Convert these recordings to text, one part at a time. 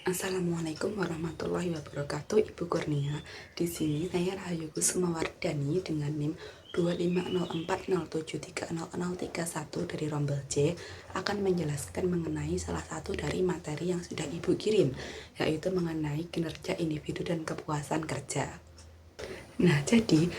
Assalamualaikum warahmatullahi wabarakatuh, Ibu Kurnia. Di sini saya Rahayu Kusumawardani dengan NIM 25040730031 dari Rombel C akan menjelaskan mengenai salah satu dari materi yang sudah Ibu kirim, yaitu mengenai kinerja individu dan kepuasan kerja. Nah, jadi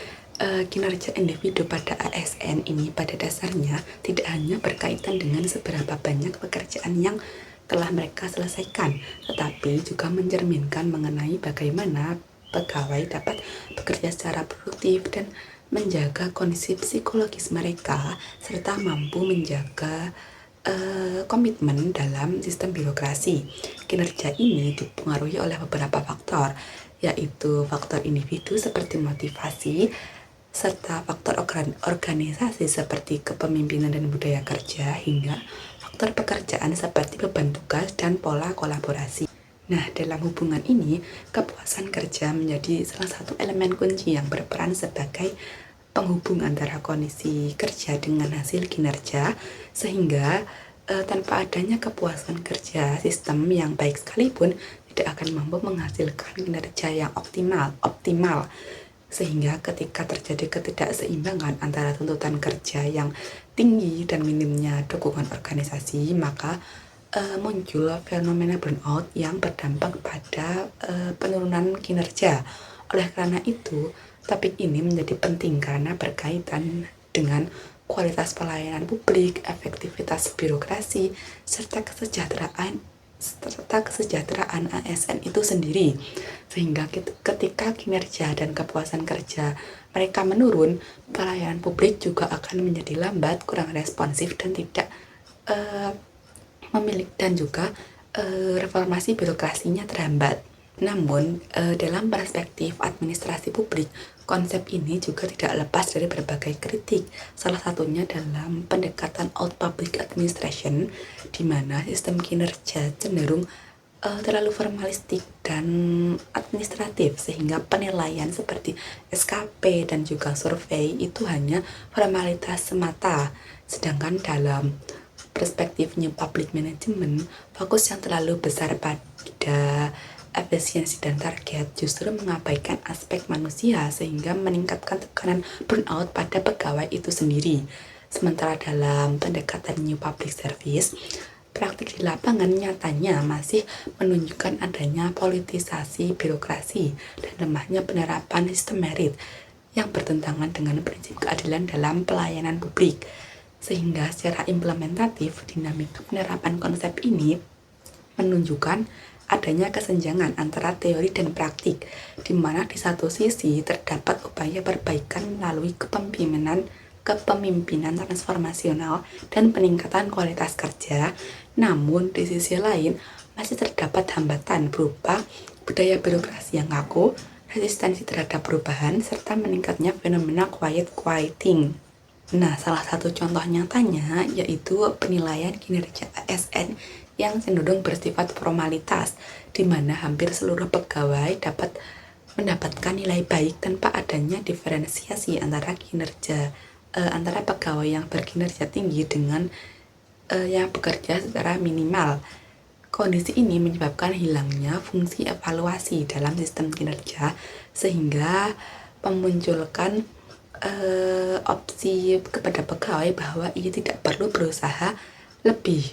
kinerja individu pada ASN ini pada dasarnya tidak hanya berkaitan dengan seberapa banyak pekerjaan yang telah mereka selesaikan, tetapi juga mencerminkan mengenai bagaimana pegawai dapat bekerja secara produktif dan menjaga kondisi psikologis mereka, serta mampu menjaga komitmen dalam sistem birokrasi. Kinerja ini dipengaruhi oleh beberapa faktor, yaitu faktor individu seperti motivasi, serta faktor organisasi seperti kepemimpinan dan budaya kerja, hingga faktor pekerjaan seperti beban tugas dan pola kolaborasi. Nah, dalam hubungan ini, kepuasan kerja menjadi salah satu elemen kunci yang berperan sebagai penghubung antara kondisi kerja dengan hasil kinerja, sehingga tanpa adanya kepuasan kerja, sistem yang baik sekalipun tidak akan mampu menghasilkan kinerja yang optimal. Sehingga ketika terjadi ketidakseimbangan antara tuntutan kerja yang tinggi dan minimnya dukungan organisasi, maka muncul fenomena burnout yang berdampak pada penurunan kinerja. Oleh karena itu, topik ini menjadi penting karena berkaitan dengan kualitas pelayanan publik, efektivitas birokrasi, serta kesejahteraan ASN itu sendiri. Sehingga ketika kinerja dan kepuasan kerja mereka menurun, pelayanan publik juga akan menjadi lambat, kurang responsif, dan tidak memiliki, dan juga reformasi birokrasinya terhambat. Namun, dalam perspektif administrasi publik, konsep ini juga tidak lepas dari berbagai kritik. Salah satunya dalam pendekatan out public administration, di mana sistem kinerja cenderung terlalu formalistik dan administratif, sehingga penilaian seperti SKP dan juga survei itu hanya formalitas semata. Sedangkan dalam perspektif New Public Management, fokus yang terlalu besar pada efisiensi dan target justru mengabaikan aspek manusia, sehingga meningkatkan tekanan burnout pada pegawai itu sendiri. Sementara dalam pendekatan New Public Service, praktik di lapangan nyatanya masih menunjukkan adanya politisasi birokrasi dan lemahnya penerapan sistem merit yang bertentangan dengan prinsip keadilan dalam pelayanan publik. Sehingga secara implementatif, dinamika penerapan konsep ini menunjukkan adanya kesenjangan antara teori dan praktik, di mana di satu sisi terdapat upaya perbaikan melalui kepemimpinan transformasional dan peningkatan kualitas kerja, namun di sisi lain masih terdapat hambatan berupa budaya birokrasi yang kaku, resistensi terhadap perubahan, serta meningkatnya fenomena quiet quitting. Nah, salah satu contoh nyatanya yaitu penilaian kinerja ASN yang cenderung bersifat formalitas, di mana hampir seluruh pegawai dapat mendapatkan nilai baik tanpa adanya diferensiasi antara antara pegawai yang berkinerja tinggi dengan yang bekerja secara minimal. Kondisi ini menyebabkan hilangnya fungsi evaluasi dalam sistem kinerja, sehingga memunculkan opsi kepada pegawai bahwa ia tidak perlu berusaha lebih,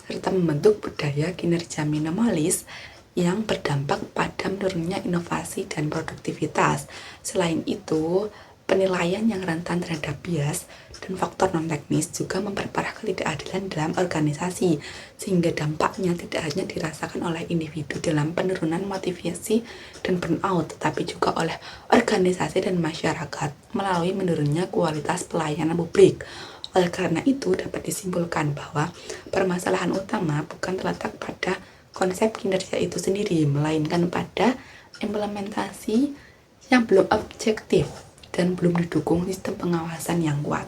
serta membentuk budaya kinerja minimalis yang berdampak pada menurunnya inovasi dan produktivitas. Selain itu, penilaian yang rentan terhadap bias dan faktor non-teknis juga memperparah ketidakadilan dalam organisasi, sehingga dampaknya tidak hanya dirasakan oleh individu dalam penurunan motivasi dan burnout, tetapi juga oleh organisasi dan masyarakat melalui menurunnya kualitas pelayanan publik. Oleh karena itu, dapat disimpulkan bahwa permasalahan utama bukan terletak pada konsep kinerja itu sendiri, melainkan pada implementasi yang belum objektif dan belum didukung sistem pengawasan yang kuat.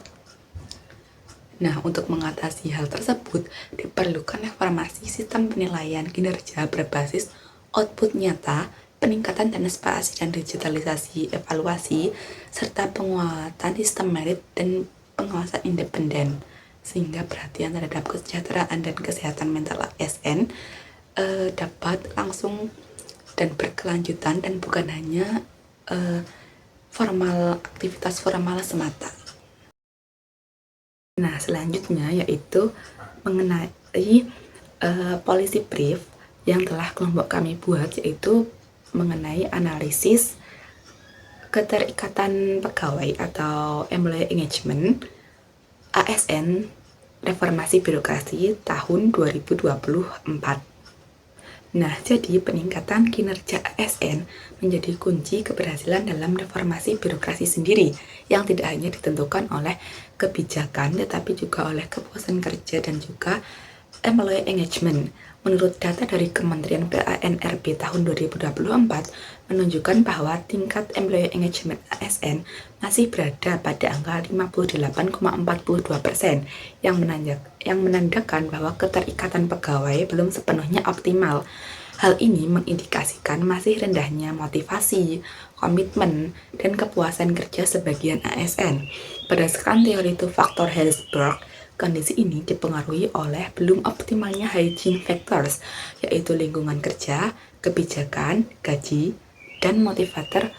Nah, untuk mengatasi hal tersebut, diperlukan reformasi sistem penilaian kinerja berbasis output nyata, peningkatan transparansi dan digitalisasi evaluasi, serta penguatan sistem merit dan pengawasan independen, sehingga perhatian terhadap kesejahteraan dan kesehatan mental ASN dapat langsung dan berkelanjutan dan bukan hanya aktivitas formal semata. Nah, selanjutnya yaitu mengenai policy brief yang telah kelompok kami buat, yaitu mengenai analisis keterikatan pegawai atau employee engagement ASN reformasi birokrasi tahun 2024. Nah, jadi peningkatan kinerja ASN menjadi kunci keberhasilan dalam reformasi birokrasi sendiri yang tidak hanya ditentukan oleh kebijakan tetapi juga oleh kepuasan kerja dan juga employee engagement. Menurut data dari Kementerian PANRB tahun 2024 menunjukkan bahwa tingkat employee engagement ASN masih berada pada angka 58,42% yang menandakan bahwa keterikatan pegawai belum sepenuhnya optimal. Hal ini mengindikasikan masih rendahnya motivasi, komitmen, dan kepuasan kerja sebagian ASN. Berdasarkan teori two factor Herzberg, kondisi ini dipengaruhi oleh belum optimalnya hygiene factors, yaitu lingkungan kerja, kebijakan, gaji, dan motivator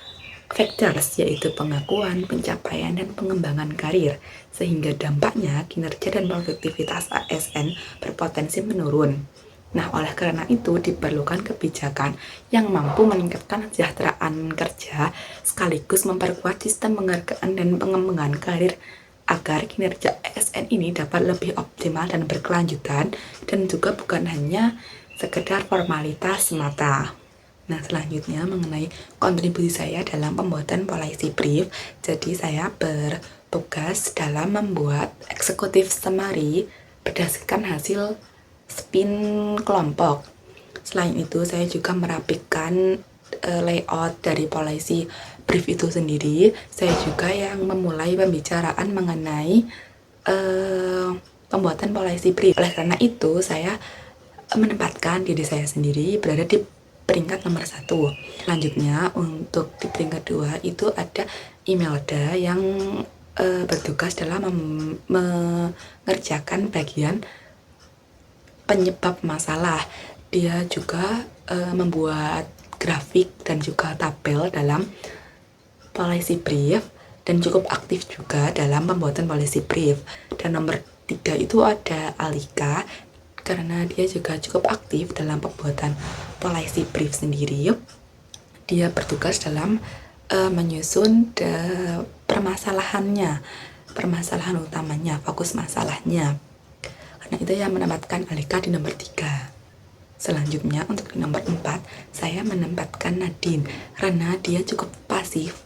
factors, yaitu pengakuan, pencapaian, dan pengembangan karir, sehingga dampaknya kinerja dan produktivitas ASN berpotensi menurun. Nah, oleh karena itu diperlukan kebijakan yang mampu meningkatkan kesejahteraan kerja sekaligus memperkuat sistem penghargaan dan pengembangan karir agar kinerja ASN ini dapat lebih optimal dan berkelanjutan dan juga bukan hanya sekedar formalitas semata. Nah, selanjutnya mengenai kontribusi saya dalam pembuatan policy brief. Jadi saya bertugas dalam membuat eksekutif summary berdasarkan hasil spin kelompok. Selain itu saya juga merapikan layout dari policy brief itu sendiri. Saya juga yang memulai pembicaraan mengenai pembuatan policy brief. Oleh karena itu saya menempatkan diri saya sendiri berada di peringkat nomor 1. Selanjutnya untuk di peringkat 2 itu ada Imelda yang bertugas dalam mengerjakan bagian penyebab masalah. Dia juga membuat grafik dan juga tabel dalam policy brief dan cukup aktif juga dalam pembuatan policy brief. Dan nomor 3 itu ada Alika, karena dia juga cukup aktif dalam pembuatan policy brief sendiri. Dia bertugas dalam menyusun permasalahan utamanya, fokus masalahnya. Karena itu yang menempatkan Alika di nomor 3. Selanjutnya untuk di nomor 4 saya menempatkan Nadine karena dia cukup pasif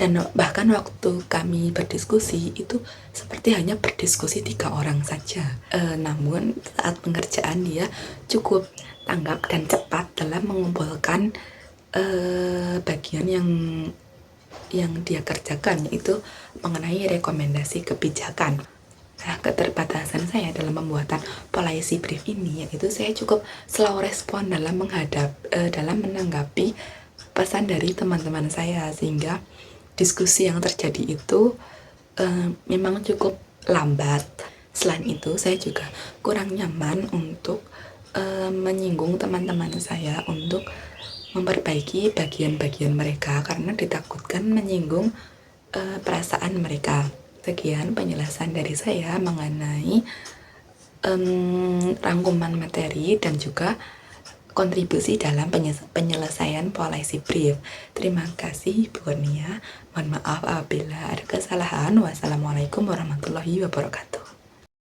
dan bahkan waktu kami berdiskusi itu seperti hanya berdiskusi 3 orang saja. Namun saat pengerjaan dia cukup tanggap dan cepat dalam mengumpulkan bagian yang dia kerjakan, yaitu mengenai rekomendasi kebijakan. Nah, keterbatasan saya dalam pembuatan policy brief ini yaitu saya cukup slow respon dalam menanggapi pesan dari teman-teman saya, sehingga diskusi yang terjadi itu memang cukup lambat. Selain itu saya juga kurang nyaman untuk menyinggung teman-teman saya untuk memperbaiki bagian-bagian mereka karena ditakutkan menyinggung perasaan mereka. Sekian penjelasan dari saya mengenai rangkuman materi dan juga kontribusi dalam penyelesaian policy brief. Terima kasih Bu Kurnia. Mohon maaf apabila ada kesalahan. Wassalamualaikum warahmatullahi wabarakatuh.